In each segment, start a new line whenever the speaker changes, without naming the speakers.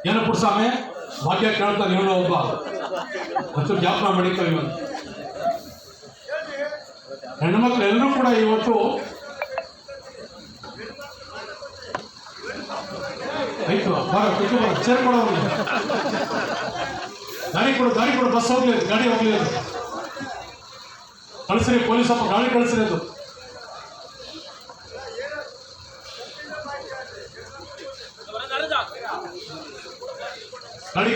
ಏನಪ್ಪ ಸ್ವಾಮಿ ವಾಕ್ಯ ಕೇಳ್ತಾನೆ ಇವನು ಒಬ್ಬ ಮತ್ತು ಜ್ಞಾಪನ ಮಾಡಿತಾರೆ ಇವತ್ತು ಹೆಣ್ಮಕ್ಳು ಎಲ್ಲರೂ ಕೂಡ ಇವತ್ತು ಆಯ್ತು ಬರ ಕುತ್ತು ಬರ ಸೇರ್ಕೊಡೋ ದಾರಿ ಕೊಡು ಬಸ್ ಹೋಗ್ಲಿ ಗಾಡಿ ಹೋಗ್ಲಿ ಅದು ಕಳಿಸ್ರಿ ಪೊಲೀಸಪ್ಪ ಗಾಡಿ ಕಳಿಸ್ರಿ ಅದು ಗಾಡಿ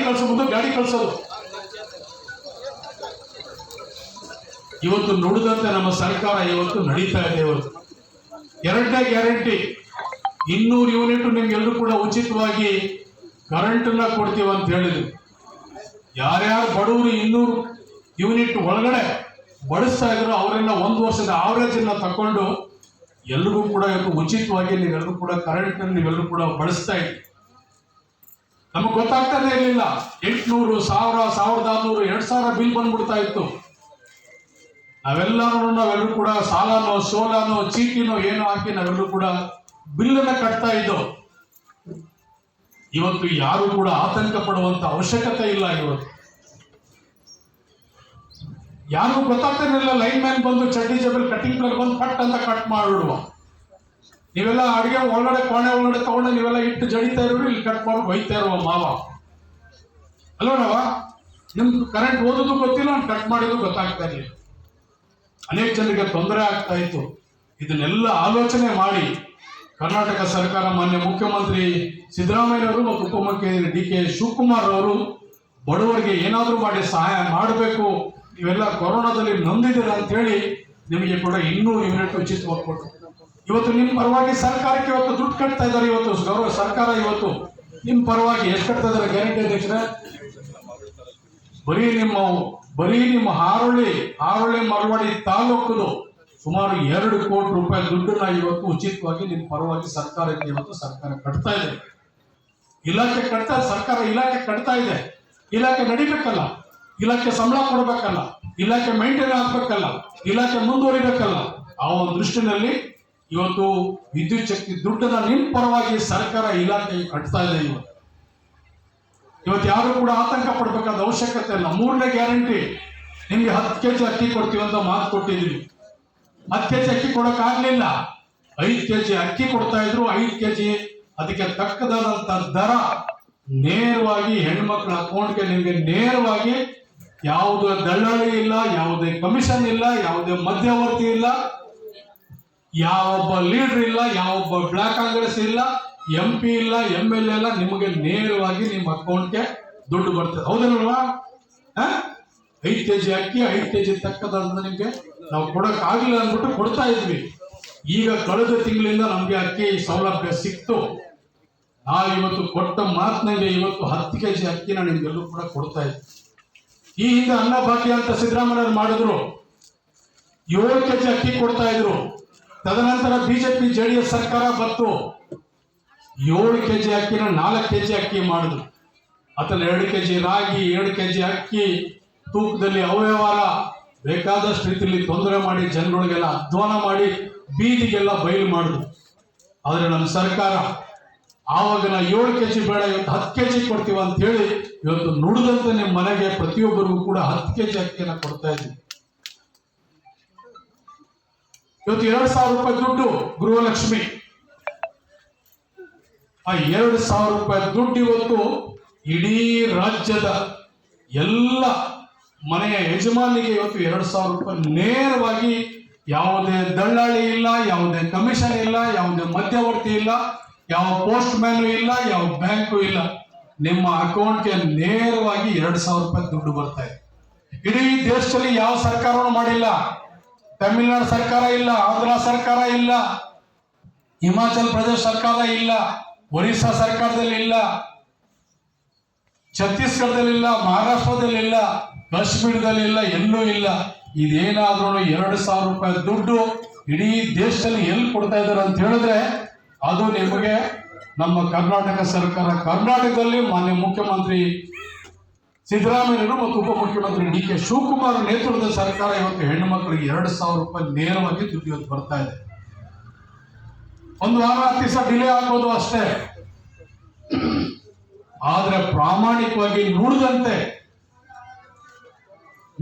ಕಳಿಸೋ ಮುಂದೆ ಗಾಡಿ ಕಳಿಸೋದು ಇವತ್ತು ನುಡಿದಂತೆ ನಮ್ಮ ಸರ್ಕಾರ ಇವತ್ತು ನಡೀತಾ ಇದೆ. ಇವತ್ತು 2ನೇ ಗ್ಯಾರಂಟಿ 200 ಯೂನಿಟ್ ನಿಮ್ಗೆಲ್ಲರೂ ಕೂಡ ಉಚಿತವಾಗಿ ಕರೆಂಟನ್ನ ಕೊಡ್ತೀವಿ ಅಂತ ಹೇಳಿದ್ರು. ಯಾರ್ಯಾರು ಬಡವರು 200 ಯೂನಿಟ್ ಒಳಗಡೆ ಬಳಸ್ತಾ ಇದ್ರು ಅವರೆಲ್ಲ 1 ವರ್ಷದ ಆವರೇಜ್ ಅನ್ನ ತಕೊಂಡು ಎಲ್ರಿಗೂ ಕೂಡ ಇವತ್ತು ಉಚಿತವಾಗಿ ನೀವೆಲ್ಲರೂ ಕೂಡ ಕರೆಂಟ್ ನೀವೆಲ್ಲರೂ ಕೂಡ ಬಳಸ್ತಾ ಇದ್ರಿ. ನಮಗೆ ಗೊತ್ತಾಗ್ತಾನೆ ಇರಲಿಲ್ಲ 800, 1000, 1600, 2000 ಬಿಲ್ ಬಂದ್ಬಿಡ್ತಾ ಇತ್ತು. ನಾವೆಲ್ಲರೂ ಕೂಡ ಸಾಲನೋ ಸೋಲಾನೋ ಚೀಟಿನೋ ಏನೋ ಹಾಕಿ ನಾವೆಲ್ಲರೂ ಕೂಡ ಬಿಲ್ಲನ್ನ ಕಟ್ತಾ ಇದ್ದೋ. ಇವತ್ತು ಯಾರು ಕೂಡ ಆತಂಕ ಪಡುವಂತ ಅವಶ್ಯಕತೆ ಇಲ್ಲ. ಇವತ್ತು ಯಾರು ಗೊತ್ತಾಗ್ತಾನೆ ಇಲ್ಲ. ಲೈನ್ ಮ್ಯಾನ್ ಬಂದು ಚಡ್ಡಿ ಜಬಲ್ ಕಟಿಂಗ್ ಪ್ಲಗ್ ಬಂದು ಕಟ್ ಅಂತ ಕಟ್ ಮಾಡಿಡುವ. ನೀವೆಲ್ಲ ಅಡಿಗೆ ಒಳಗಡೆ ಕೋಣೆ ಒಳಗಡೆ ತಗೊಂಡು ನೀವೆಲ್ಲ ಇಟ್ಟು ಜಡಿತಾ ಇರೋರು ಇಲ್ಲಿ ಕಟ್ ಮಾಡಿ ಒಯ್ತಾ ಇರುವ ಮಾವ ಅಲ್ವನವ. ನಿಮ್ಗೆ ಕರೆಂಟ್ ಓದೋದು ಗೊತ್ತಿಲ್ಲ, ಅವ್ನು ಕಟ್ ಮಾಡಿದ್ರು ಗೊತ್ತಾಗ್ತಾ ಇರಲಿಲ್ಲ. ಅನೇಕ ಜನರಿಗೆ ತೊಂದರೆ ಆಗ್ತಾ ಇತ್ತು. ಇದನ್ನೆಲ್ಲ ಆಲೋಚನೆ ಮಾಡಿ ಕರ್ನಾಟಕ ಸರ್ಕಾರ ಮಾನ್ಯ ಮುಖ್ಯಮಂತ್ರಿ ಸಿದ್ದರಾಮಯ್ಯನವರು ಮತ್ತು ಉಪಮುಖ್ಯಮಂತ್ರಿ ಡಿ ಕೆ ಶಿವಕುಮಾರ್ ಅವರು ಬಡವರಿಗೆ ಏನಾದರೂ ಮಾಡಿ ಸಹಾಯ ಮಾಡಬೇಕು, ನೀವೆಲ್ಲ ಕೊರೋನಾದಲ್ಲಿ ನೊಂದಿದ್ದೀರ ಅಂತ ಹೇಳಿ ನಿಮಗೆ ಕೂಡ 200 ಯೂನಿಟ್ ಉಚಿತವಾಗಿ ಕೊಟ್ಟರು. ಇವತ್ತು ನಿಮ್ಮ ಪರವಾಗಿ ಸರ್ಕಾರಕ್ಕೆ ಇವತ್ತು ದುಡ್ಡು ಕಟ್ತಾ ಇದ್ದಾರೆ. ಇವತ್ತು ಗೌರವ ಸರ್ಕಾರ ಇವತ್ತು ನಿಮ್ಮ ಪರವಾಗಿ ಎಷ್ಟು ಕಟ್ತಾ ಇದ್ದಾರೆ ಗ್ಯಾರಂಟಿ ಅಧ್ಯಕ್ಷರೇ? ಬರೀ ನಿಮ್ಮ ಹಾರೋಳಿ ಮರವಾಡಿ ತಾಲೂಕುದು ಸುಮಾರು 2 ಕೋಟಿ ರೂಪಾಯಿ ದುಡ್ಡನ್ನ ಇವತ್ತು ಉಚಿತವಾಗಿ ನಿಮ್ಮ ಪರವಾಗಿ ಸರ್ಕಾರಕ್ಕೆ ಇವತ್ತು ಸರ್ಕಾರ ಕಟ್ತಾ ಇದೆ. ಸರ್ಕಾರ ಇಲಾಖೆ ಕಟ್ತಾ ಇದೆ. ಇಲಾಖೆ ನಡಿಬೇಕಲ್ಲ, ಇಲಾಖೆ ಸಂಬಳ ಕೊಡ್ಬೇಕಲ್ಲ, ಇಲಾಖೆ ಮೇಂಟೈನ್ ಆಗ್ಬೇಕಲ್ಲ, ಇಲಾಖೆ ಮುಂದುವರಿಬೇಕಲ್ಲ. ಆ ಒಂದು ದೃಷ್ಟಿನಲ್ಲಿ ಇವತ್ತು ವಿದ್ಯುತ್ ಶಕ್ತಿ ದುಡ್ಡನ್ನ ನಿಮ್ಮ ಪರವಾಗಿ ಸರ್ಕಾರ ಇಲಾಖೆ ಕಟ್ತಾ ಇದೆ. ಇವತ್ತು ಯಾರು ಕೂಡ ಆತಂಕ ಪಡ್ಬೇಕಾದ ಅವಶ್ಯಕತೆ ಇಲ್ಲ. 3ನೇ ಗ್ಯಾರಂಟಿ ನಿಮ್ಗೆ 10 kg ಅಕ್ಕಿ ಕೊಡ್ತೀವಿ ಅಂತ ಮಾತು ಕೊಟ್ಟಿದ್ವಿ. 10 kg ಅಕ್ಕಿ ಕೊಡೋಕ್ಕಾಗ್ಲಿಲ್ಲ. 5 kg ಅಕ್ಕಿ ಕೊಡ್ತಾ ಇದ್ರು. 5 kg ಅದಕ್ಕೆ ತಕ್ಕದಾದಂತ ದರ ನೇರವಾಗಿ ಹೆಣ್ಮಕ್ಳ ಅಕೌಂಟ್ಗೆ ನಿಮ್ಗೆ ನೇರವಾಗಿ ಯಾವುದೇ ದಳ್ಳಾಳಿ ಇಲ್ಲ, ಯಾವುದೇ ಕಮಿಷನ್ ಇಲ್ಲ, ಯಾವುದೇ ಮಧ್ಯವರ್ತಿ ಇಲ್ಲ, ಯಾವೊಬ್ಬ ಲೀಡರ್ ಇಲ್ಲ, ಯಾವೊಬ್ಬ ಬ್ಲಾಕ್ ಕಾಂಗ್ರೆಸ್ ಇಲ್ಲ, MP ಇಲ್ಲ, MLA ಇಲ್ಲ, ನಿಮಗೆ ನೇರವಾಗಿ ನಿಮ್ಮ ಅಕೌಂಟ್ಗೆ ದುಡ್ಡು ಬರ್ತದೆ. ಹೌದಲ್ವಾ? 5 kg ಅಕ್ಕಿ 5 kg ತಕ್ಕದಂತ ನಿಮ್ಗೆ ನಾವು ಕೊಡಕ್ಕಾಗಿಲ್ಲ ಅಂದ್ಬಿಟ್ಟು ಕೊಡ್ತಾ ಇದ್ವಿ. ಈಗ ಕಳೆದ ತಿಂಗಳಿಂದ ನಮ್ಗೆ ಅಕ್ಕಿ ಸೌಲಭ್ಯ ಸಿಕ್ತು. ಇವತ್ತು ಕೊಟ್ಟ ಮಾತಿನಾಗೆ ಇವತ್ತು 10 kg ಅಕ್ಕಿನ ನಿಮ್ಗೆಲ್ಲೂ ಕೂಡ ಕೊಡ್ತಾ ಇದ್ವಿ. ಈ ಹಿಂದೆ ಅನ್ನಭಾಗ್ಯ ಅಂತ ಸಿದ್ದರಾಮಯ್ಯ ಮಾಡಿದ್ರು, 7 kg ಅಕ್ಕಿ ಕೊಡ್ತಾ ಇದ್ರು. ತದನಂತರ ಬಿಜೆಪಿ JDS ಸರ್ಕಾರ ಬಂತು, 7 kg ಅಕ್ಕಿನ 4 kg ಅಕ್ಕಿ ಮಾಡಿದ್ರು. ಅದ್ರಲ್ಲಿ 2 kg ರಾಗಿ, 2 kg ಅಕ್ಕಿ ತೂಕದಲ್ಲಿ ಅವ್ಯವಹಾರ ಬೇಕಾದಷ್ಟು ರೀತಿಯಲ್ಲಿ ತೊಂದರೆ ಮಾಡಿ ಜನಗಳಿಗೆಲ್ಲ ಅಧ್ವಾನ ಮಾಡಿ ಬೀದಿಗೆಲ್ಲ ಬಯಲು ಮಾಡಿದ್ರು. ಆದ್ರೆ ನಮ್ಮ ಸರ್ಕಾರ ಆವಾಗ 7 kg ಬೇಡ, ಇವತ್ತು 10 kg ಕೊಡ್ತೀವಿ ಅಂತ ಹೇಳಿ ಇವತ್ತು ನುಡಿದಂತೆ ನಿಮ್ಮ ಮನೆಗೆ ಪ್ರತಿಯೊಬ್ಬರಿಗೂ ಕೂಡ 10 kg ಅಕ್ಕಿಯನ್ನ ಕೊಡ್ತಾ ಇದ್ವಿ. ಇವತ್ತು 2,000 ರೂಪಾಯಿ ದುಡ್ಡು ಗೃಹಲಕ್ಷ್ಮಿ, ಆ 2,000 ರೂಪಾಯಿ ದುಡ್ಡು ಇವತ್ತು ಇಡೀ ರಾಜ್ಯದ ಎಲ್ಲ ಮನೆಯ ಯಜಮಾನಿಗೆ ಇವತ್ತು 2,000 ರೂಪಾಯಿ ನೇರವಾಗಿ, ಯಾವುದೇ ದಳ್ಳಾಳಿ ಇಲ್ಲ, ಯಾವುದೇ ಕಮಿಷನ್ ಇಲ್ಲ, ಯಾವುದೇ ಮಧ್ಯವರ್ತಿ ಇಲ್ಲ, ಯಾವ ಪೋಸ್ಟ್ ಮ್ಯಾನು ಇಲ್ಲ, ಯಾವ ಬ್ಯಾಂಕು ಇಲ್ಲ, ನಿಮ್ಮ ಅಕೌಂಟ್ಗೆ ನೇರವಾಗಿ 2,000 ರೂಪಾಯಿ ದುಡ್ಡು ಬರ್ತಾ ಇದೆ. ಇಡೀ ದೇಶದಲ್ಲಿ ಯಾವ ಸರ್ಕಾರವೂ ಮಾಡಿಲ್ಲ. ತಮಿಳುನಾಡು ಸರ್ಕಾರ ಇಲ್ಲ, ಆಂಧ್ರ ಸರ್ಕಾರ ಇಲ್ಲ, ಹಿಮಾಚಲ್ ಪ್ರದೇಶ ಸರ್ಕಾರ ಇಲ್ಲ, ಒರಿಸ್ಸಾ ಸರ್ಕಾರದಲ್ಲಿ ಇಲ್ಲ, ಛತ್ತೀಸ್ಗಢದಲ್ಲಿ ಇಲ್ಲ, ಮಹಾರಾಷ್ಟ್ರದಲ್ಲಿ ಇಲ್ಲ, ಕಾಶ್ಮೀರದಲ್ಲಿ ಇಲ್ಲ, ಎಲ್ಲೂ ಇಲ್ಲ. ಇದೇನಾದ್ರೂ 2,000 ರೂಪಾಯಿ ದುಡ್ಡು ಇಡೀ ದೇಶದಲ್ಲಿ ಎಲ್ಲಿ ಕೊಡ್ತಾ ಇದ್ದಾರೆ ಅಂತ ಹೇಳಿದ್ರೆ ಅದು ನಿಮಗೆ ನಮ್ಮ ಕರ್ನಾಟಕ ಸರ್ಕಾರ, ಕರ್ನಾಟಕದಲ್ಲಿ ಮಾನ್ಯ ಮುಖ್ಯಮಂತ್ರಿ ಸಿದ್ದರಾಮಯ್ಯರು ಮತ್ತು ಉಪಮುಖ್ಯಮಂತ್ರಿ ಡಿ ಕೆ ಶಿವಕುಮಾರ್ ನೇತೃತ್ವದ ಸರ್ಕಾರ ಇವತ್ತು ಹೆಣ್ಣು ಮಕ್ಕಳಿಗೆ 2,000 ರೂಪಾಯಿ ನೇರವಾಗಿ ದುಡ್ಡು ಇವತ್ತು ಬರ್ತಾ ಇದೆ. 1 ವಾರ 10 ದಿವಸ ಡಿಲೇ ಆಗ್ಬೋದು ಅಷ್ಟೇ. ಆದ್ರೆ ಪ್ರಾಮಾಣಿಕವಾಗಿ ನುಡಿದಂತೆ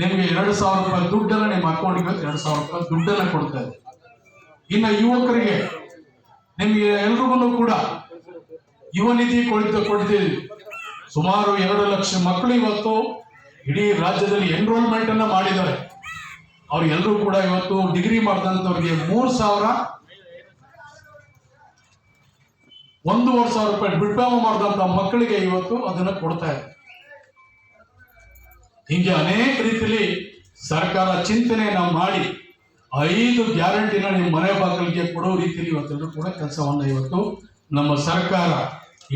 ನಿಮ್ಗೆ 2,000 ರೂಪಾಯಿ ದುಡ್ಡನ್ನ ನಿಮ್ಮ ಅಕೌಂಟ್ಗೆ 2,000 ರೂಪಾಯಿ ದುಡ್ಡನ್ನ ಕೊಡ್ತಾ ಇದೆ. ಇನ್ನು ಯುವಕರಿಗೆ ನಿಮ್ಗೆ ಎಲ್ರಿಗೂ ಕೂಡ ಯುವ ನಿಧಿ ಕೊಡ್ತೀವಿ. ಸುಮಾರು 2 ಲಕ್ಷ ಮಕ್ಕಳು ಇವತ್ತು ಇಡೀ ರಾಜ್ಯದಲ್ಲಿ ಎನ್ರೋಲ್ಮೆಂಟ್ ಅನ್ನ ಮಾಡಿದ್ದಾರೆ. ಅವ್ರಿಗೆಲ್ಲರೂ ಕೂಡ ಇವತ್ತು ಡಿಗ್ರಿ ಮಾಡಿದಂಥವ್ರಿಗೆ 3,000 1,500 ರೂಪಾಯಿ ಡಿಪ್ಲೊಮಾ ಮಾಡಿದಂತ ಮಕ್ಕಳಿಗೆ ಇವತ್ತು ಅದನ್ನ ಕೊಡ್ತಾ ಇದೆ. ಹಿಂಗೆ ಅನೇಕ ರೀತಿಯಲ್ಲಿ ಸರ್ಕಾರ ಚಿಂತನೆಯನ್ನ ಮಾಡಿ 5 ಗ್ಯಾರಂಟಿನ ನಿಮ್ಮ ಮನೆ ಬಾಗಿಲಿಗೆ ಕೊಡೋ ರೀತಿಯಲ್ಲಿ ಇವತ್ತೆಲ್ಲರೂ ಕೂಡ ಕೆಲಸವನ್ನ ಇವತ್ತು ನಮ್ಮ ಸರ್ಕಾರ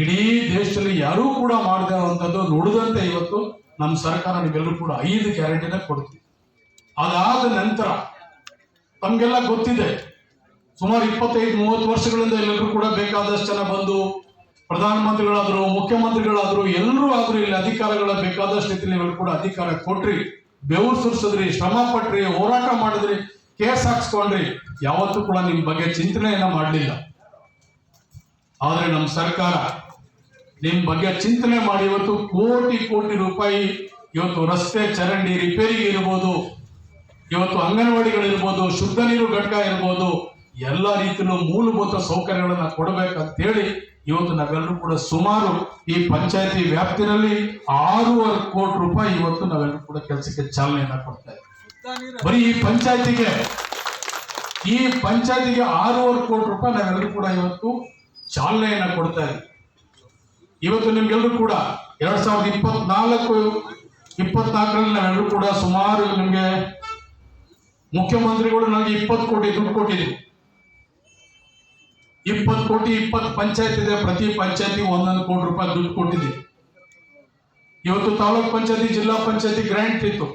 ಇಡೀ ದೇಶದಲ್ಲಿ ಯಾರೂ ಕೂಡ ಮಾಡದೇ ಇರುವಂತದ್ದು ನುಡಿದಂತೆ ಇವತ್ತು ನಮ್ಮ ಸರ್ಕಾರ ನೀವೆಲ್ಲರೂ ಕೂಡ 5 ಗ್ಯಾರಂಟಿನ ಕೊಡ್ತೀವಿ. ಅದಾದ ನಂತರ ತಮ್ಗೆಲ್ಲ ಗೊತ್ತಿದೆ, ಸುಮಾರು 25-30 ವರ್ಷಗಳಿಂದ ಎಲ್ಲರೂ ಕೂಡ ಬೇಕಾದಷ್ಟು ಜನ ಬಂದು ಪ್ರಧಾನಮಂತ್ರಿಗಳಾದ್ರು, ಮುಖ್ಯಮಂತ್ರಿಗಳಾದ್ರು, ಎಲ್ಲರೂ ಆದ್ರೂ ಇಲ್ಲಿ ಅಧಿಕಾರಗಳ ಬೇಕಾದಷ್ಟು ರೀತಿಯಲ್ಲಿ ಎಲ್ಲರೂ ಕೂಡ ಅಧಿಕಾರ ಕೊಟ್ರಿ, ಬೆವರು ಸುರಿಸಿದ್ರಿ, ಶ್ರಮ ಪಟ್ರಿ, ಹೋರಾಟ ಮಾಡಿದ್ರಿ, ಕೇಸ್ ಹಾಕ್ಸ್ಕೊಂಡ್ರಿ. ಯಾವತ್ತೂ ಕೂಡ ನಿಮ್ ಬಗ್ಗೆ ಚಿಂತನೆಯನ್ನ ಮಾಡಲಿಲ್ಲ. ಆದ್ರೆ ನಮ್ಮ ಸರ್ಕಾರ ನಿಮ್ ಬಗ್ಗೆ ಚಿಂತನೆ ಮಾಡಿ ಇವತ್ತು ಕೋಟಿ ಕೋಟಿ ರೂಪಾಯಿ ಇವತ್ತು ರಸ್ತೆ ಚರಂಡಿ ರಿಪೇರಿಗೆ ಇರ್ಬೋದು, ಇವತ್ತು ಅಂಗನವಾಡಿಗಳಿರ್ಬೋದು, ಶುದ್ಧ ನೀರು ಘಟಕ ಇರ್ಬೋದು, ಎಲ್ಲ ರೀತಿಯಲ್ಲೂ ಮೂಲಭೂತ ಸೌಕರ್ಯಗಳನ್ನ ಕೊಡಬೇಕಂತ ಹೇಳಿ ಇವತ್ತು ನಾವೆಲ್ಲರೂ ಕೂಡ ಸುಮಾರು ಈ ಪಂಚಾಯತಿ ವ್ಯಾಪ್ತಿನಲ್ಲಿ 6.5 ಕೋಟಿ ರೂಪಾಯಿ ಇವತ್ತು ನಾವೆಲ್ಲರೂ ಕೂಡ ಕೆಲಸಕ್ಕೆ ಚಾಲನೆಯನ್ನ ಕೊಡ್ತಾ ಇದ್ದೀವಿ. ಬರೀ ಈ ಪಂಚಾಯತಿಗೆ 6.5 ಕೋಟಿ ರೂಪಾಯಿ ನಾವೆಲ್ಲರೂ ಕೂಡ ಇವತ್ತು ಚಾಲನೆಯನ್ನ ಕೊಡ್ತಾ ಇದ್ದೀವಿ. ಇವತ್ತು ನಿಮ್ಗೆಲ್ಲರೂ ಕೂಡ 2024 ನಾವೆಲ್ಲರೂ ಕೂಡ ಸುಮಾರು ನಿಮ್ಗೆ ಮುಖ್ಯಮಂತ್ರಿಗಳು ನನಗೆ 20 ಕೋಟಿ ದುಡ್ಡು ಕೊಟ್ಟಿದ್ರು. 20 ಕೋಟಿ 20 ಪಂಚಾಯತ್ ಇದೆ, ಪ್ರತಿ ಪಂಚಾಯತಿ 1 ಕೋಟಿ ರೂಪಾಯಿ ದುಡ್ಡು ಕೊಟ್ಟಿದೆ. ಇವತ್ತು ತಾಲೂಕ್ ಪಂಚಾಯತಿ, ಜಿಲ್ಲಾ ಪಂಚಾಯತಿ ಗ್ರಾಂಟ್ ಇತ್ತು.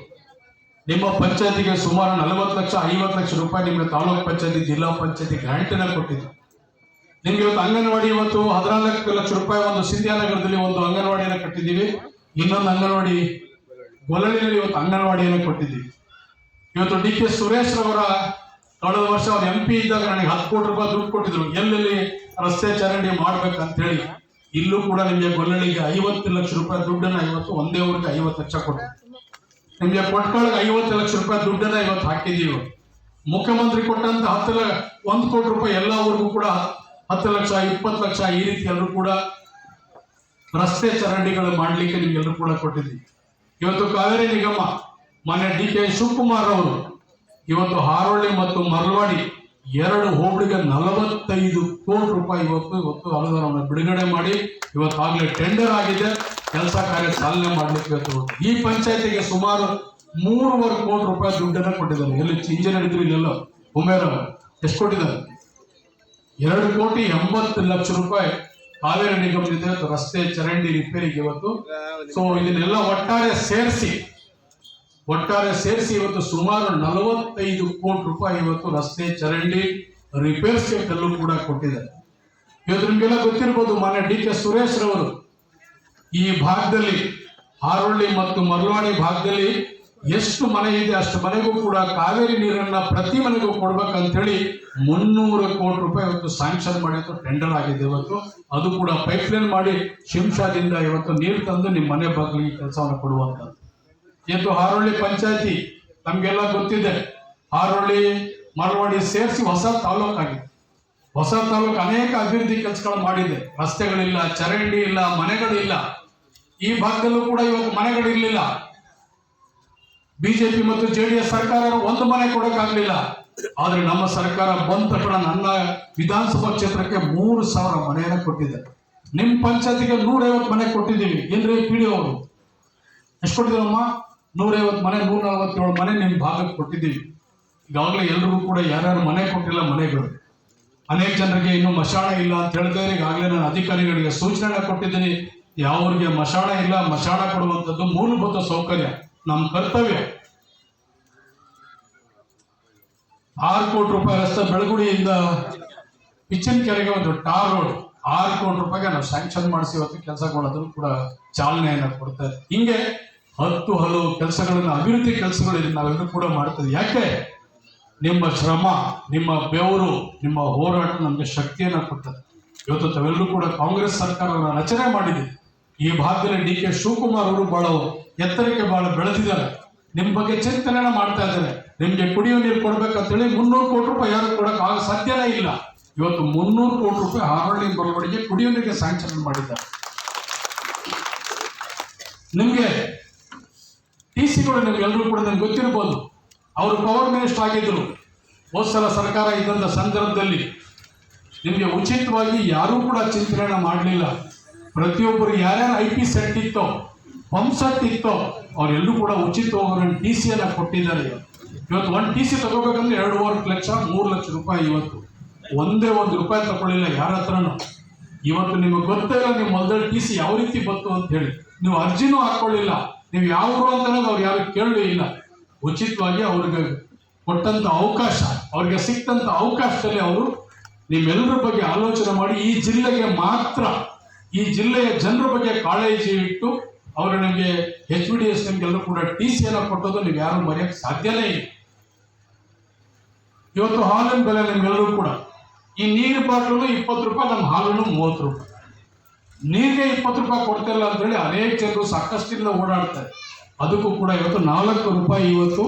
ನಿಮ್ಮ ಪಂಚಾಯತಿಗೆ ಸುಮಾರು 40 ಲಕ್ಷ 50 ಲಕ್ಷ ರೂಪಾಯಿ ನಿಮ್ಗೆ ತಾಲೂಕ್ ಪಂಚಾಯತಿ, ಜಿಲ್ಲಾ ಪಂಚಾಯತಿ ಗ್ರಾಂಟ್ ಅನ್ನ ಕೊಟ್ಟಿದೆ. ನಿಮ್ಗೆ ಇವತ್ತು ಅಂಗನವಾಡಿ ಇವತ್ತು 14 ಲಕ್ಷ ರೂಪಾಯಿ ಒಂದು ಸಿಂಧ್ಯಾನಗರದಲ್ಲಿ ಒಂದು ಅಂಗನವಾಡಿಯನ್ನು ಕಟ್ಟಿದ್ದೀವಿ. ಇನ್ನೊಂದು ಅಂಗನವಾಡಿ ಗೊಲ್ಲಳಿನಲ್ಲಿ ಇವತ್ತು ಅಂಗನವಾಡಿಯನ್ನು ಕೊಟ್ಟಿದ್ದೀವಿ. ಇವತ್ತು ಡಿ ಕೆ ಸುರೇಶ್ ಅವರ ಕಳೆದ ವರ್ಷ ಅವ್ರು MP ಇದ್ದಾಗ ನನಗೆ 10 ಕೋಟಿ ರೂಪಾಯಿ ದುಡ್ಡು ಕೊಟ್ಟಿದ್ರು, ಎಲ್ಲೆಲ್ಲಿ ರಸ್ತೆ ಚರಂಡಿ ಮಾಡ್ಬೇಕಂತ ಹೇಳಿ. ಇಲ್ಲೂ ಕೂಡ ನಿಮಗೆ ಗೊಲ್ಲಳಿಗೆ 50 ಲಕ್ಷ ರೂಪಾಯಿ ದುಡ್ಡನ್ನ ಇವತ್ತು ಒಂದೇ ಊರಿಗೆ 50 ಲಕ್ಷ ಕೊಟ್ಟು, ನಿಮಗೆ ಕೊಟ್ಕೊಳ್ಳಗೆ 50 ಲಕ್ಷ ರೂಪಾಯಿ ದುಡ್ಡನ್ನ ಇವತ್ತು ಹಾಕಿದ್ದೀವಿ. ಮುಖ್ಯಮಂತ್ರಿ ಕೊಟ್ಟಂತ 1 ಕೋಟಿ ರೂಪಾಯಿ ಎಲ್ಲ ಊರಿಗೂ ಕೂಡ 10 ಲಕ್ಷ 20 ಲಕ್ಷ ಈ ರೀತಿ ಎಲ್ಲರೂ ಕೂಡ ರಸ್ತೆ ಚರಂಡಿಗಳು ಮಾಡ್ಲಿಕ್ಕೆ ನಿಮ್ಗೆಲ್ಲರೂ ಕೂಡ ಕೊಟ್ಟಿದ್ದೀವಿ. ಇವತ್ತು ಕಾವೇರಿ ನಿಗಮ ಮಾನ್ಯ DK ಶಿವಕುಮಾರ್ ಅವರು ಇವತ್ತು ಹಾರೋಳ್ಳಿ ಮತ್ತು ಮರಳವಾಡಿ 2 ಹೋಬಳಿಗೆ 45 ಕೋಟಿ ರೂಪಾಯಿ ಇವತ್ತು ಅನುದಾನವನ್ನು ಬಿಡುಗಡೆ ಮಾಡಿ ಇವತ್ತಾಗಲೇ ಟೆಂಡರ್ ಆಗಿದೆ, ಕೆಲಸ ಕಾರ್ಯ ಚಾಲನೆ ಮಾಡ್ಲಿಕ್ಕೆ ಈ ಪಂಚಾಯತಿಗೆ ಸುಮಾರು 3.5 ಕೋಟಿ ರೂಪಾಯಿ ದುಡ್ಡನ್ನ ಕೊಟ್ಟಿದ್ದಾರೆ. ಎಲ್ಲಿ ಇಂಜಿನಿಯರ್ ಇದ್ರು ಇಲ್ಲೆಲ್ಲ ಉಮೇರ್ ಎಷ್ಟು ಕೊಟ್ಟಿದ್ದಾರೆ? 2,80 ಲಕ್ಷ ರೂಪಾಯಿ ಕಾವೇರಿ ನಿಗಮದಿಂದ ರಸ್ತೆ ಚರಂಡಿ ರಿಪೇರಿಗೆ ಇವತ್ತು. ಸೊ ಇದನ್ನೆಲ್ಲ ಒಟ್ಟಾರೆ ಸೇರಿಸಿ ಇವತ್ತು ಸುಮಾರು 45 ಕೋಟಿ ರೂಪಾಯಿ ಇವತ್ತು ರಸ್ತೆ ಚರಂಡಿ ರಿಪೇರ್ಸ್ ಎಲ್ಲೂ ಕೂಡ ಕೊಟ್ಟಿದ್ದಾರೆ. ಇವತ್ತು ನಿಮ್ಗೆಲ್ಲ ಗೊತ್ತಿರ್ಬೋದು, ಮಾನ್ಯ DK ಸುರೇಶ್ ರವರು ಈ ಭಾಗದಲ್ಲಿ ಹಾರೋಳ್ಳಿ ಮತ್ತು ಮರಳವಾಡಿ ಭಾಗದಲ್ಲಿ ಎಷ್ಟು ಮನೆ ಇದೆ ಅಷ್ಟು ಮನೆಗೂ ಕೂಡ ಕಾವೇರಿ ನೀರನ್ನ ಪ್ರತಿ ಮನೆಗೂ ಕೊಡ್ಬೇಕಂತ ಹೇಳಿ 300 ಕೋಟಿ ರೂಪಾಯಿ ಇವತ್ತು ಸ್ಯಾಂಕ್ಷನ್ ಮಾಡಿ ಟೆಂಡರ್ ಆಗಿದೆ. ಇವತ್ತು ಅದು ಕೂಡ ಪೈಪ್ಲೈನ್ ಮಾಡಿ ಶಿಂಷಾದಿಂದ ಇವತ್ತು ನೀರು ತಂದು ನಿಮ್ಮ ಮನೆ ಬಾಗಿಲಿಗೆ ಕೆಲಸವನ್ನು ಕೊಡುವಂಥದ್ದು. ಇವತ್ತು ಹಾರೋಳ್ಳಿ ಪಂಚಾಯತಿ ನಮ್ಗೆಲ್ಲ ಗೊತ್ತಿದೆ, ಹಾರೋಳ್ಳಿ ಮರಳವಾಡಿ ಸೇರಿಸಿ ಹೊಸ ತಾಲೂಕು ಆಗಿದೆ. ಹೊಸ ತಾಲೂಕು ಅನೇಕ ಅಭಿವೃದ್ಧಿ ಕೆಲಸಗಳನ್ನು ಮಾಡಿದೆ. ರಸ್ತೆಗಳಿಲ್ಲ, ಚರಂಡಿ ಇಲ್ಲ, ಮನೆಗಳಿಲ್ಲ. ಈ ಭಾಗದಲ್ಲೂ ಕೂಡ ಇವಾಗ ಮನೆಗಳಿರ್ಲಿಲ್ಲ. ಬಿಜೆಪಿ ಮತ್ತು JDS ಸರ್ಕಾರ ಒಂದು ಮನೆ ಕೊಡೋಕ್ಕಾಗ್ಲಿಲ್ಲ. ಆದ್ರೆ ನಮ್ಮ ಸರ್ಕಾರ ಬಂದ ತಕ್ಷಣ ನನ್ನ ವಿಧಾನಸಭಾ ಕ್ಷೇತ್ರಕ್ಕೆ 3,000 ಮನೆಯನ್ನ ಕೊಟ್ಟಿದೆ. ನಿಮ್ ಪಂಚಾಯತಿಗೆ 150 ಮನೆ ಕೊಟ್ಟಿದ್ದೀವಿ. ಏನ್ರಿ PDO ಅವರು ಎಷ್ಟು ಕೊಟ್ಟಿದ್ದೀರಮ್ಮ? 150 ಮನೆ, 147 ಮನೆ ನಿಮ್ ಭಾಗಕ್ಕೆ ಕೊಟ್ಟಿದ್ದೀವಿ. ಈಗಾಗಲೇ ಎಲ್ರಿಗೂ ಕೂಡ ಯಾರ್ಯಾರು ಮನೆ ಕೊಟ್ಟಿಲ್ಲ ಮನೆಗಳು, ಅನೇಕ ಜನರಿಗೆ ಇನ್ನು ಮಶಾಣ ಇಲ್ಲ ಅಂತ ಹೇಳಿದ್ರೆ ಈಗಾಗಲೇ ನಾನು ಅಧಿಕಾರಿಗಳಿಗೆ ಸೂಚನೆ ಕೊಟ್ಟಿದ್ದೀನಿ. ಯಾವ್ರಿಗೆ ಮಶಾಣ ಇಲ್ಲ, ಮಶಾಣ ಕೊಡುವಂಥದ್ದು ಮೂಲಭೂತ ಸೌಕರ್ಯ ನಮ್ಮ ಕರ್ತವ್ಯ. 6 ಕೋಟಿ ರೂಪಾಯಿ ರಸ್ತೆ ಬೆಳಗುಡಿಯಿಂದ ಪಿಚ್ಚನಕೆರೆಗೆ ಒಂದು ಟಾರ್ ರೋಡ್ 6 ಕೋಟಿ ರೂಪಾಯಿಗೆ ನಾವು ಸ್ಯಾಂಕ್ಷನ್ ಮಾಡಿಸಿ ಇವತ್ತು ಕೆಲಸ ಕೊಡೋದನ್ನು ಕೂಡ ಚಾಲನೆಯನ್ನ ಕೊಡ್ತಾರೆ. ಹಿಂಗೆ 10 ಹಲವು ಕೆಲಸಗಳನ್ನ, ಅಭಿವೃದ್ಧಿ ಕೆಲಸಗಳು ನಾವೆಲ್ಲರೂ ಕೂಡ ಮಾಡ್ತೇವೆ. ಯಾಕೆ? ನಿಮ್ಮ ಶ್ರಮ, ನಿಮ್ಮ ಬೆವರು, ನಿಮ್ಮ ಹೋರಾಟ ನಮಗೆ ಶಕ್ತಿಯನ್ನ ಕೊಡ್ತದೆ. ಇವತ್ತು ತಾವೆಲ್ಲರೂ ಕೂಡ ಕಾಂಗ್ರೆಸ್ ಸರ್ಕಾರವನ್ನು ರಚನೆ ಮಾಡಿದೆ. ಈ ಭಾಗದಲ್ಲಿ ಡಿ ಕೆ ಶಿವಕುಮಾರ್ ಅವರು ಬಹಳ ಎತ್ತರಕ್ಕೆ ಬಹಳ ಬೆಳೆದಿದ್ದಾರೆ. ನಿಮ್ಮ ಬಗ್ಗೆ ಚಿಂತನೆ ಮಾಡ್ತಾ ಇದ್ದಾರೆ. ನಿಮ್ಗೆ ಕುಡಿಯುವ ನೀರು ಕೊಡ್ಬೇಕಂತೇಳಿ 300 ಕೋಟಿ ರೂಪಾಯಿ ಯಾರು ಕೊಡಕ್ಕೆ ಆಗ ಸಾಧ್ಯನೇ ಇಲ್ಲ. ಇವತ್ತು 300 ಕೋಟಿ ರೂಪಾಯಿ ಹಾರೋಳ್ಳಿ ಬರವಣಿಗೆ ಕುಡಿಯುವ ನೀರಿಗೆ ಸ್ಯಾಂಕ್ಷನ್ ಮಾಡಿದ್ದಾರೆ. ನಿಮ್ಗೆ ಟಿ ಸಿಗಳು ನಿಮ್ಗೆಲ್ಲರೂ ಕೂಡ ನಮ್ಗೆ ಗೊತ್ತಿರ್ಬೋದು. ಅವರು ಪವರ್ ಮಿನಿಸ್ಟರ್ ಆಗಿದ್ರು. ಹೋದ್ಸಲ ಸರ್ಕಾರ ಇದ್ದಂಥ ಸಂದರ್ಭದಲ್ಲಿ ನಿಮಗೆ ಉಚಿತವಾಗಿ ಯಾರೂ ಕೂಡ ಚಿಂತನೆ ಮಾಡಲಿಲ್ಲ. ಪ್ರತಿಯೊಬ್ಬರು ಯಾರ್ಯಾರು IP ಸೆಟ್ ಇತ್ತೋ, ಪಂಪ್ ಸೆಟ್ ಇತ್ತೋ ಅವರೆಲ್ಲರೂ ಕೂಡ ಉಚಿತವಾಗಿ ಟಿ ಸಿಯನ್ನು ಕೊಟ್ಟಿದ್ದಾರೆ. ಇವತ್ತು ಒಂದು ಟಿ ಸಿ ತಗೋಬೇಕಂದ್ರೆ 2.5 ಲಕ್ಷ 3 ಲಕ್ಷ ರೂಪಾಯಿ. ಇವತ್ತು ಒಂದೇ ಒಂದು ರೂಪಾಯಿ ತಗೊಳ್ಳಿಲ್ಲ ಯಾರ ಹತ್ರನೂ. ಇವತ್ತು ನಿಮಗೆ ಗೊತ್ತೇ ಇಲ್ಲ ನಿಮ್ಮ ಹೊಲದಲ್ಲಿ ಟಿ ಸಿ ಯಾವ ರೀತಿ ಬಂತು ಅಂತ ಹೇಳಿ. ನೀವು ಅರ್ಜಿನೂ ಹಾಕೊಳ್ಳಿಲ್ಲ. ನೀವು ಯಾವ ಅಂತ ಅನ್ನೋದು ಅವ್ರು ಯಾರು ಕೇಳಲೂ ಇಲ್ಲ. ಉಚಿತವಾಗಿ ಅವ್ರಿಗೆ ಕೊಟ್ಟಂತ ಅವಕಾಶ, ಅವ್ರಿಗೆ ಸಿಕ್ತಂತ ಅವಕಾಶದಲ್ಲಿ ಅವರು ನಿಮ್ಮೆಲ್ಲರ ಬಗ್ಗೆ ಆಲೋಚನೆ ಮಾಡಿ ಈ ಜಿಲ್ಲೆಗೆ ಮಾತ್ರ, ಈ ಜಿಲ್ಲೆಯ ಜನರ ಬಗ್ಗೆ ಕಾಳಜಿ ಇಟ್ಟು ಅವರು ನಿಮಗೆ HVDS ನಿಮ್ಗೆಲ್ಲರೂ ಕೂಡ ಟಿ ಸಿಯನ್ನು ಕೊಟ್ಟೋದು ನೀವು ಯಾರು ಮರೆಯಕ್ಕೆ ಸಾಧ್ಯನೇ ಇಲ್ಲ. ಇವತ್ತು ಹಾಲಿನ ಬೆಲೆ ನಿಮ್ಗೆಲ್ಲರೂ ಕೂಡ ಈ ನೀರು ಬಾಟ್ಲು 20 ರೂಪಾಯಿ, ನಮ್ಮ ಹಾಲನ್ನು 30 ರೂಪಾಯಿ. ನೀರಿಗೆ 20 ರೂಪಾಯಿ ಕೊಡ್ತಿಲ್ಲ ಅಂತ ಹೇಳಿ ಅನೇಕ ಜನರು ಸಾಕಷ್ಟಿಂದ ಓಡಾಡ್ತಾರೆ. ಅದಕ್ಕೂ ಕೂಡ ಇವತ್ತು 4 ರೂಪಾಯಿ ಇವತ್ತು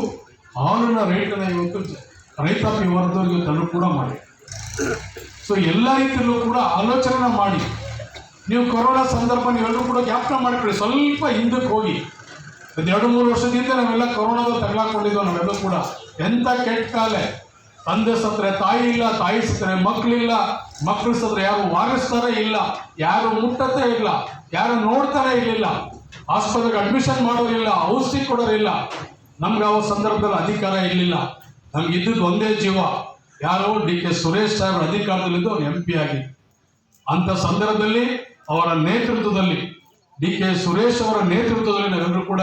ಹಾಲಿನ ರೇಟನ್ನು ಇವತ್ತು ರೈತಾಪಿ ವರ್ಗದವರಿಗೆ ತಲುಪು ಕೂಡ ಮಾಡಿ. ಸೊ ಎಲ್ಲ ರೀತಿಯಲ್ಲೂ ಕೂಡ ಆಲೋಚನೆ ಮಾಡಿ. ನೀವು ಕೊರೋನಾ ಸಂದರ್ಭ ನೀವೆಲ್ಲರೂ ಕೂಡ ಜ್ಞಾಪಕ ಮಾಡಿಕೊಳ್ಳಿ. ಸ್ವಲ್ಪ ಹಿಂದಕ್ಕೆ ಹೋಗಿ, 2-3 ವರ್ಷದಿಂದ ನಾವೆಲ್ಲ ಕೊರೋನಾದ ತಗಲಾಕೊಂಡಿದ್ದೋ ನಾವೆಲ್ಲೂ ಕೂಡ. ಎಂಥ ಕೆಟ್ಟ ಕಾಲ. ತಂದೆ ಸತ್ರೆ ತಾಯಿ ಇಲ್ಲ, ತಾಯಿ ಸತ್ರೆ ಮಕ್ಕಳಿಲ್ಲ, ಮಕ್ಕಳು ಸತ್ರೆ ಯಾರು ವಾರಿಸ್ತಾರೇ ಇಲ್ಲ, ಯಾರು ಮುಟ್ಟತ್ತೇ ಇಲ್ಲ, ಯಾರು ನೋಡ್ತಾರೇ ಇರಲಿಲ್ಲ, ಆಸ್ಪತ್ರೆಗೆ ಅಡ್ಮಿಷನ್ ಮಾಡೋರಿಲ್ಲ, ಔಷಧಿ ಕೊಡೋರಿಲ್ಲ. ನಮ್ಗೆ ಆ ಸಂದರ್ಭದಲ್ಲಿ ಅಧಿಕಾರ ಇರಲಿಲ್ಲ. ನಮ್ಗೆ ಇದ್ದದ್ದು ಒಂದೇ ಜೀವ, ಯಾರು ಡಿ ಕೆ ಸುರೇಶ್ ಸಾಹೇಬ್ರ ಅಧಿಕಾರದಲ್ಲಿದ್ದು ಅವ್ರು MP ಆಗಿ. ಅಂಥ ಸಂದರ್ಭದಲ್ಲಿ ಅವರ ನೇತೃತ್ವದಲ್ಲಿ, ಡಿ ಕೆ ಸುರೇಶ್ ಅವರ ನೇತೃತ್ವದಲ್ಲಿ ನಾವೆಲ್ಲರೂ ಕೂಡ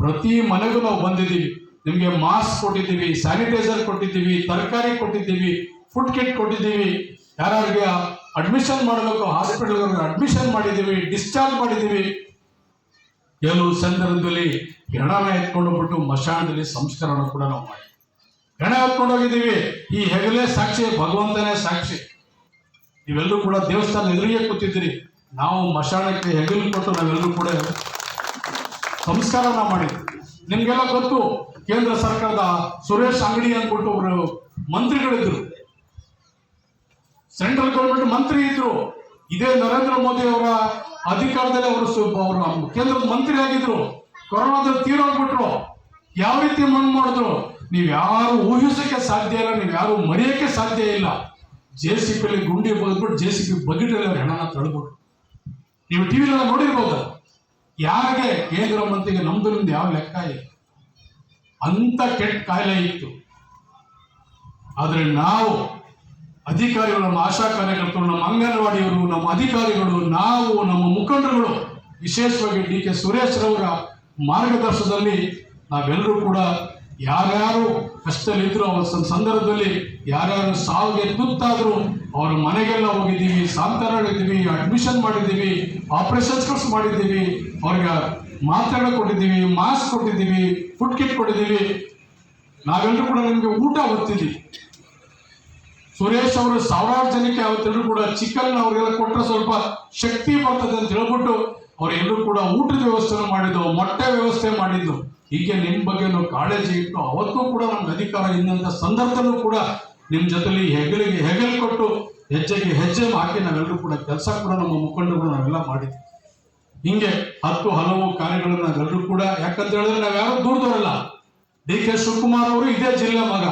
ಪ್ರತಿ ಮನೆಗೂ ನಾವು ಬಂದಿದ್ದೀವಿ. ನಿಮಗೆ ಮಾಸ್ಕ್ ಕೊಟ್ಟಿದ್ದೀವಿ, ಸ್ಯಾನಿಟೈಸರ್ ಕೊಟ್ಟಿದ್ದೀವಿ, ತರಕಾರಿ ಕೊಟ್ಟಿದ್ದೀವಿ, ಫುಡ್ ಕಿಟ್ ಕೊಟ್ಟಿದ್ದೀವಿ. ಯಾರಿಗೆ ಅಡ್ಮಿಷನ್ ಮಾಡಬೇಕು ಹಾಸ್ಪಿಟಲ್ಗೆ ಅಡ್ಮಿಷನ್ ಮಾಡಿದ್ದೀವಿ, ಡಿಸ್ಚಾರ್ಜ್ ಮಾಡಿದ್ದೀವಿ. ಕೆಲವು ಸಂದರ್ಭದಲ್ಲಿ ಹೆಣನ ಎತ್ಕೊಂಡು ಹೋಗ್ಬಿಟ್ಟು ಮಶಾಣದಲ್ಲಿ ಸಂಸ್ಕರಣ ಕೂಡ ನಾವು ಮಾಡಿ ಹೆಣ ಎತ್ಕೊಂಡು ಹೋಗಿದ್ದೀವಿ. ಈ ಹೆಗಲೇ ಸಾಕ್ಷಿ, ಭಗವಂತನೇ ಸಾಕ್ಷಿ. ನೀವೆಲ್ಲರೂ ಕೂಡ ದೇವಸ್ಥಾನ ಎದುರಿಗೆ ಕೂತಿದ್ದೀರಿ. ನಾವು ಮಶಾಣಕ್ಕೆ ಹೆಗಲು ಕೊಟ್ಟು ನಾವೆಲ್ಲರೂ ಕೂಡ ಸಂಸ್ಕಾರನ ಮಾಡಿದ್ವಿ. ನಿಮ್ಗೆಲ್ಲ ಗೊತ್ತು, ಕೇಂದ್ರ ಸರ್ಕಾರದ ಸುರೇಶ್ ಅಂಗಡಿ ಅಂದ್ಬಿಟ್ಟು ಅವರು ಮಂತ್ರಿಗಳಿದ್ರು, ಸೆಂಟ್ರಲ್ ಗೌರ್ಮೆಂಟ್ ಮಂತ್ರಿ ಇದ್ರು. ಇದೇ ನರೇಂದ್ರ ಮೋದಿ ಅವರ ಅಧಿಕಾರದಲ್ಲಿ ಅವರು ಕೇಂದ್ರದ ಮಂತ್ರಿ ಆಗಿದ್ರು. ಕೊರೋನಾದಲ್ಲಿ ತೀರೋಗ್ಬಿಟ್ರು. ಯಾವ ರೀತಿ ಮಣ್ಣು ಮಾಡಿದ್ರು ನೀವು ಯಾರು ಊಹಿಸಕ್ಕೆ ಸಾಧ್ಯ ಇಲ್ಲ, ನೀವು ಯಾರು ಮರೆಯೋಕ್ಕೆ ಸಾಧ್ಯ ಇಲ್ಲ. JCB ಗುಂಡಿ ಬಗ್ಬಿಟ್ಟು JCB ಬಗೆಟಲ್ಲಿ ಅವ್ರ ಹೆಣನ ತಳ್ಬಿಟ್ರು. ನೀವು ಟಿವಿಲೆಲ್ಲ ನೋಡಿರ್ಬೋದು. ಯಾರಿಗೆ ಕೇಂದ್ರ ಮಂತ್ರಿಗೆ ನಮ್ದು ನಿಮ್ದು ಯಾವ ಲೆಕ್ಕ ಇಲ್ಲ. ಅಂತ ಕೆಟ್ಟ ಕಾಯಿಲೆ ಇತ್ತು. ಆದರೆ ನಾವು ಅಧಿಕಾರಿಗಳು, ನಮ್ಮ ಆಶಾ ಕಾರ್ಯಕರ್ತರು, ನಮ್ಮ ಅಂಗನವಾಡಿಯವರು, ನಮ್ಮ ಅಧಿಕಾರಿಗಳು, ನಾವು, ನಮ್ಮ ಮುಖಂಡರುಗಳು, ವಿಶೇಷವಾಗಿ ಡಿ ಕೆ ಸುರೇಶ್ ರವರ ಮಾರ್ಗದರ್ಶನದಲ್ಲಿ ನಾವೆಲ್ಲರೂ ಕೂಡ ಯಾರ್ಯಾರು ಕಷ್ಟದಲ್ಲಿದ್ರು, ಅವರ ಸಂದರ್ಭದಲ್ಲಿ ಯಾರ್ಯಾರು ಸಾವಿಗೆ ತುತ್ತಾದ್ರು ಅವರ ಮನೆಗೆಲ್ಲ ಹೋಗಿದ್ದೀವಿ, ಸಾಂತ್ವನ ಹೇಳಿದ್ದೀವಿ, ಅಡ್ಮಿಷನ್ ಮಾಡಿದ್ದೀವಿ, ಆಪರೇಷನ್ಸ್ ಮಾಡಿದ್ದೀವಿ, ಅವ್ರಿಗೆ ಮಾತ್ರೆಗಳು ಕೊಟ್ಟಿದ್ದೀವಿ, ಮಾಸ್ಕ್ ಕೊಟ್ಟಿದ್ದೀವಿ, ಫುಡ್ ಕಿಟ್ ಕೊಟ್ಟಿದ್ದೀವಿ. ನಾವೆಲ್ಲರೂ ಕೂಡ ನಿಮಗೆ ಊಟ ಒತ್ತಿದ್ದೀವಿ. ಸುರೇಶ್ ಅವರು ಸಾವಿರಾರು ಜನಕ್ಕೆ ಅವತ್ತೆಲ್ಲರೂ ಕೂಡ ಚಿಕನ್ ಅವರಿಗೆಲ್ಲ ಕೊಟ್ಟರೆ ಸ್ವಲ್ಪ ಶಕ್ತಿ ಬರ್ತದೆ ಅಂತ ಹೇಳ್ಬಿಟ್ಟು ಅವರೆಲ್ಲರೂ ಕೂಡ ಊಟದ ವ್ಯವಸ್ಥೆ ಮಾಡಿದ್ದು, ಮೊಟ್ಟೆ ವ್ಯವಸ್ಥೆ ಮಾಡಿದ್ದು. ಹೀಗೆ ನಿಮ್ಮ ಬಗ್ಗೆ ನಾವು ಕಾಳಜಿ ಇಟ್ಟು ಅವತ್ತೂ ಕೂಡ ನಮ್ಗೆ ಅಧಿಕಾರ ಇನ್ನಂಥ ಸಂದರ್ಭದಲ್ಲೂ ಕೂಡ ನಿಮ್ಮ ಜೊತೆಲಿ ಹೆಗಲಿಗೆ ಹೆಗಲು ಕೊಟ್ಟು ಹೆಜ್ಜೆಗೆ ಹೆಜ್ಜೆ ಹಾಕಿ ನಾವೆಲ್ಲರೂ ಕೂಡ ಕೆಲಸ ಕೂಡ ನಮ್ಮ ಮುಖಂಡರು ನಾವೆಲ್ಲ ಮಾಡಿದ್ವಿ. ಹಿಂಗೆ ಹಲವು ಕಾರ್ಯಗಳನ್ನು ನಾವೆಲ್ಲರೂ ಕೂಡ, ಯಾಕಂತ ಹೇಳಿದ್ರೆ ನಾವ್ಯಾರು ದೂರದವರಲ್ಲ. ಡಿ ಕೆ ಶಿವಕುಮಾರ್ ಅವರು ಇದೇ ಜಿಲ್ಲೆ ಮಗ,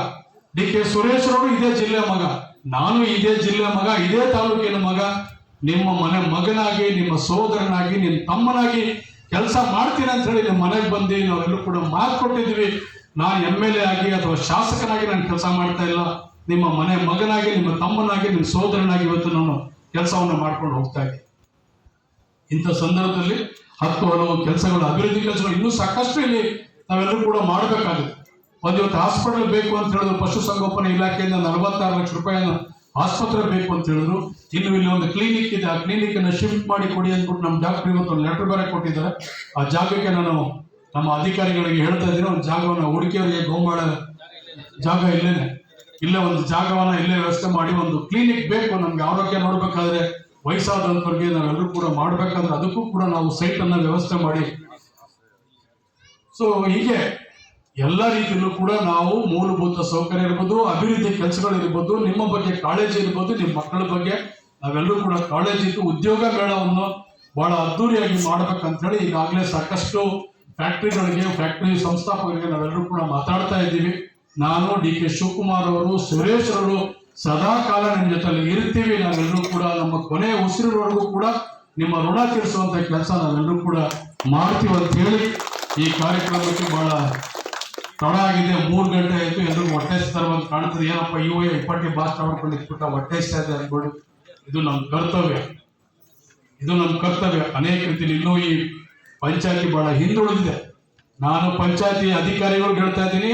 ಡಿ ಕೆ ಸುರೇಶ್ ಅವರು ಇದೇ ಜಿಲ್ಲೆ ಮಗ, ನಾನು ಇದೇ ಜಿಲ್ಲೆ ಮಗ, ಇದೇ ತಾಲೂಕಿನ ಮಗ. ನಿಮ್ಮ ಮನೆ ಮಗನಾಗಿ, ನಿಮ್ಮ ಸೋದರನಾಗಿ, ನಿಮ್ಮ ತಮ್ಮನಾಗಿ ಕೆಲಸ ಮಾಡ್ತೀನಿ ಅಂತ ಹೇಳಿ ನಿಮ್ಮ ಮನೆಗೆ ಬಂದು ನಾವೆಲ್ಲರೂ ಕೂಡ ಮಾತು ಕೊಟ್ಟಿದ್ವಿ. ನಾನು MLA ಆಗಿ ಅಥವಾ ಶಾಸಕನಾಗಿ ನಾನು ಕೆಲಸ ಮಾಡ್ತಾ ಇಲ್ಲ. ನಿಮ್ಮ ಮನೆ ಮಗನಾಗಿ, ನಿಮ್ಮ ತಮ್ಮನಾಗಿ, ನಿಮ್ಮ ಸೋದರನಾಗಿ ಇವತ್ತು ನಾನು ಕೆಲಸವನ್ನು ಮಾಡ್ಕೊಂಡು ಹೋಗ್ತಾ ಇದ್ದೀನಿ. ಇಂಥ ಸಂದರ್ಭದಲ್ಲಿ ಹಲವು ಕೆಲಸಗಳು, ಅಭಿವೃದ್ಧಿ ಕೆಲಸಗಳು ಇನ್ನೂ ಸಾಕಷ್ಟು ಇಲ್ಲಿ ನಾವೆಲ್ಲರೂ ಕೂಡ ಮಾಡಬೇಕಾಗುತ್ತೆ. ಇವತ್ತು ಹಾಸ್ಪಿಟಲ್ ಬೇಕು ಅಂತ ಹೇಳಿದ್ರು, ಪಶುಸಂಗೋಪನಾ ಇಲಾಖೆಯಿಂದ 46 ಲಕ್ಷ ರೂಪಾಯಿಯನ್ನು ಆಸ್ಪತ್ರೆ ಬೇಕು ಅಂತ ಹೇಳಿದ್ರು. ಇನ್ನು ಇಲ್ಲಿ ಒಂದು ಕ್ಲಿನಿಕ್ ಇದೆ, ಆ ಕ್ಲಿನಿಕ್ ಅನ್ನು ಶಿಫ್ಟ್ ಮಾಡಿ ಕೊಡಿ ಅಂದ್ಬಿಟ್ಟು ನಮ್ಮ ಡಾಕ್ಟರ್ ಇವತ್ತು ಒಂದು ಲೆಟರ್ ಬೇರೆ ಕೊಟ್ಟಿದ್ದಾರೆ. ಆ ಜಾಗಕ್ಕೆ ನಾನು ನಮ್ಮ ಅಧಿಕಾರಿಗಳಿಗೆ ಹೇಳ್ತಾ ಇದ್ದೀನಿ, ಒಂದು ಜಾಗವನ್ನು ಹುಡುಕಿಯವರಿಗೆ ಗೋಮಾಳ ಜಾಗ ಇಲ್ಲೇ ಒಂದು ಜಾಗವನ್ನು ಇಲ್ಲೇ ವ್ಯವಸ್ಥೆ ಮಾಡಿ ಒಂದು ಕ್ಲಿನಿಕ್ ಬೇಕು. ನಮ್ಗೆ ಆರೋಗ್ಯ ನೋಡ್ಬೇಕಾದ್ರೆ ವಯಸ್ಸಾದಂಥವ್ರಿಗೆ ನಾವೆಲ್ಲರೂ ಕೂಡ ಮಾಡ್ಬೇಕಂದ್ರೆ ಅದಕ್ಕೂ ಕೂಡ ನಾವು ಸೈಟ್ ಅನ್ನ ವ್ಯವಸ್ಥೆ ಮಾಡಿ, ಸೊ ಹೀಗೆ ಎಲ್ಲ ರೀತಿಯಲ್ಲೂ ಕೂಡ ನಾವು ಮೂಲಭೂತ ಸೌಕರ್ಯ ಇರ್ಬೋದು, ಅಭಿವೃದ್ಧಿ ಕೆಲಸಗಳಿರ್ಬೋದು, ನಿಮ್ಮ ಬಗ್ಗೆ ಕಾಳಜಿ ಇರ್ಬೋದು, ನಿಮ್ಮ ಮಕ್ಕಳ ಬಗ್ಗೆ ನಾವೆಲ್ಲರೂ ಕೂಡ ಕಾಳಜಿ ಇದ್ದು ಉದ್ಯೋಗ ಮೇಳವನ್ನು ಬಹಳ ಅದ್ದೂರಿಯಾಗಿ ಮಾಡ್ಬೇಕಂತ ಹೇಳಿ ಈಗಾಗಲೇ ಸಾಕಷ್ಟು ಫ್ಯಾಕ್ಟರಿಗಳಿಗೆ, ಫ್ಯಾಕ್ಟರಿ ಸಂಸ್ಥಾಪಕರಿಗೆ ನಾವೆಲ್ಲರೂ ಕೂಡ ಮಾತಾಡ್ತಾ ಇದ್ದೀವಿ. ನಾನು DK ಶಿವಕುಮಾರ್ ಅವರು, ಸುರೇಶ್ ಅವರು ಸದಾ ಕಾಲ ನಿಮ್ಮ ಜೊತೆಲಿ ಇರ್ತೀವಿ. ನಾವೆಲ್ಲರೂ ಕೂಡ ನಮ್ಮ ಕೊನೆಯ ಉಸಿರಿನವರೆಗೂ ಕೂಡ ನಿಮ್ಮ ಋಣ ತೀರಿಸುವಂತ ಕೆಲಸ ನಾವೆಲ್ಲರೂ ಕೂಡ ಮಾಡ್ತೀವಿ ಅಂತ ಹೇಳಿ ಈ ಕಾರ್ಯಕ್ರಮಕ್ಕೆ ಬಹಳ ತಡ ಆಗಿದೆ. 3 ಗಂಟೆ ಆಯ್ತು. ಎಲ್ರಿಗೂ ಹೊಟ್ಟೆ ತರವಂತ ಕಾಣ್ತದೆ. ಏನಪ್ಪ ಇವು ಇಪ್ಪಟ್ಟಿ ಭಾಷಣ ಮಾಡ್ಕೊಂಡು ಇಟ್ಬಿಟ್ಟ ಹೊಟ್ಟೆ ಇದೆ ಅನ್ಬೋದು. ಇದು ನಮ್ಮ ಕರ್ತವ್ಯ, ಇದು ನಮ್ಮ ಕರ್ತವ್ಯ. ಅನೇಕ ರೀತಿಯಲ್ಲಿ ಇನ್ನೂ ಈ ಪಂಚಾಯತಿ ಬಹಳ ಹಿಂದುಳಿದಿದೆ. ನಾನು ಪಂಚಾಯತಿ ಅಧಿಕಾರಿಗಳು ಹೇಳ್ತಾ ಇದ್ದೀನಿ,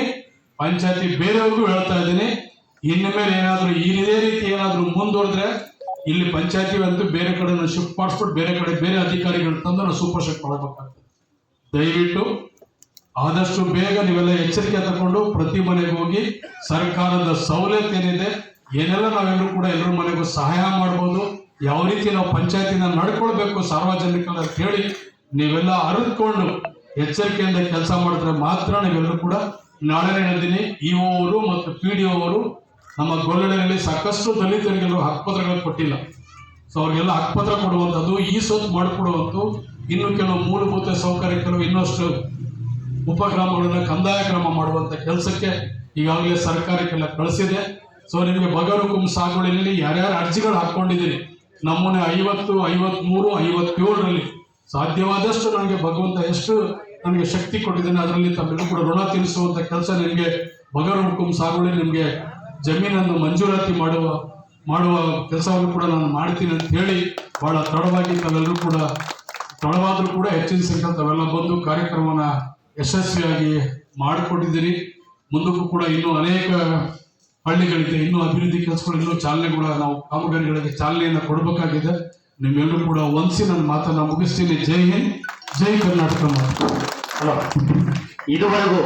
ಪಂಚಾಯತಿ ಬೇರೆಯವ್ರಿಗೂ ಹೇಳ್ತಾ ಇದ್ದೀನಿ, ಇನ್ನು ಮೇಲೆ ಏನಾದ್ರು ಇದೇ ರೀತಿ ಏನಾದ್ರು ಮುಂದುವರೆದ್ರೆ ಇಲ್ಲಿ ಪಂಚಾಯತಿ ಅಂತೂ ಬೇರೆ ಕಡೆ ಶಿಫ್ಟ್ ಮಾಡಿಸ್ಬಿಟ್ಟು ಬೇರೆ ಕಡೆ ಬೇರೆ ಅಧಿಕಾರಿಗಳು ತಂದು ನಾವು ಸೂಪರ್ ಶೆಟ್ ಮಾಡಬೇಕಾಗ್ತದೆ. ದಯವಿಟ್ಟು ಆದಷ್ಟು ಬೇಗ ನೀವೆಲ್ಲ ಎಚ್ಚರಿಕೆ ತಗೊಂಡು ಪ್ರತಿ ಮನೆಗೆ ಹೋಗಿ ಸರ್ಕಾರದ ಸವಲತ್ತು ಏನಿದೆ ಏನೆಲ್ಲ ನಾವೆಲ್ಲರೂ ಕೂಡ ಎಲ್ಲರ ಮನೆಗೂ ಸಹಾಯ ಮಾಡ್ಬೋದು, ಯಾವ ರೀತಿ ನಾವು ಪಂಚಾಯತಿನ ನಡ್ಕೊಳ್ಬೇಕು ಸಾರ್ವಜನಿಕರ ಅಂತ ಹೇಳಿ ನೀವೆಲ್ಲ ಅರಿತುಕೊಂಡು ಎಚ್ಚರಿಕೆಯಿಂದ ಕೆಲಸ ಮಾಡಿದ್ರೆ ಮಾತ್ರ ನೀವೆಲ್ಲರೂ ಕೂಡ ನಾಳೆನೇ ದಿನ ಇಒ ಅವರು ಮತ್ತು PDO ಅವರು ನಮ್ಮ ಗೊಲ್ಲಡೆಯಲ್ಲಿ ಸಾಕಷ್ಟು ದಲಿತರಿಗೆಲ್ಲ ಹಕ್ಕುಪತ್ರಗಳು ಕೊಟ್ಟಿಲ್ಲ. ಸೊ ಅವ್ರಿಗೆಲ್ಲ ಹಕ್ಕುಪತ್ರ ಕೊಡುವಂಥದ್ದು, ಈ ಸೊತ್ತು ಮಾಡಿಕೊಡುವಂಥದ್ದು, ಇನ್ನು ಕೆಲವು ಮೂಲಭೂತ ಸೌಕರ್ಯ, ಕೆಲವು ಇನ್ನಷ್ಟು ಉಪಕ್ರಮಗಳನ್ನ ಕಂದಾಯ ಕ್ರಮ ಮಾಡುವಂತ ಕೆಲಸಕ್ಕೆ ಈಗಾಗಲೇ ಸರ್ಕಾರಕ್ಕೆಲ್ಲ ಕಳಿಸಿದೆ. ಸೊ ನಿಮಗೆ ಬಗರುಕುಂ ಸಾಗುವಳಿಯಲ್ಲಿ ಯಾರ್ಯಾರು ಅರ್ಜಿಗಳು ಹಾಕೊಂಡಿದ್ದೀರಿ, ನಮ್ಮನೆ 50, 53, 57ರಲ್ಲಿ ಸಾಧ್ಯವಾದಷ್ಟು ನನಗೆ ಭಗವಂತ ಎಷ್ಟು ನನಗೆ ಶಕ್ತಿ ಕೊಟ್ಟಿದ್ದೇನೆ ಅದರಲ್ಲಿ ತಮ್ಮೆಲ್ಲರೂ ಕೂಡ ಋಣ ತೀರಿಸುವಂತ ಕೆಲಸ ನಿಮಗೆ ಬಗರುಕುಂ ಸಾಗುವಳಿ ನಿಮಗೆ ಜಮೀನನ್ನು ಮಂಜೂರಾತಿ ಮಾಡುವ ಕೆಲಸವನ್ನು ಕೂಡ ನಾನು ಮಾಡ್ತೀನಿ ಅಂತ ಹೇಳಿ ಬಹಳ ತಡವಾಗಿ ತಾವೆಲ್ಲರೂ ಕೂಡ ತಡವಾದ್ರೂ ಕೂಡ ಹೆಚ್ಚಿನ ಸಂಖ್ಯೆ ತಾವೆಲ್ಲ ಬಂದು ಕಾರ್ಯಕ್ರಮನ ಯಶಸ್ವಿಯಾಗಿ ಮಾಡಿಕೊಟ್ಟಿದ್ದೀರಿ. ಮುಂದಕ್ಕೂ ಕೂಡ ಇನ್ನೂ ಅನೇಕ ಹಳ್ಳಿಗಳಿದೆ, ಇನ್ನೂ ಅಭಿವೃದ್ಧಿ ಕೆಲಸಗಳು, ಇನ್ನೂ ಚಾಲನೆಗಳ ನಾವು ಕಾಮಗಾರಿಗಳಿಗೆ ಚಾಲನೆಯನ್ನು ಕೊಡಬೇಕಾಗಿದೆ. ನಿಮ್ಮೆಲ್ಲರೂ ಕೂಡ ವಂದಿಸಿ ನನ್ನ ಮಾತನ್ನ ಮುಗಿಸ್ತೀನಿ. ಜೈ ಹಿಂದ್, ಜೈ ಕರ್ನಾಟಕ.
ಇದುವರೆಗೂ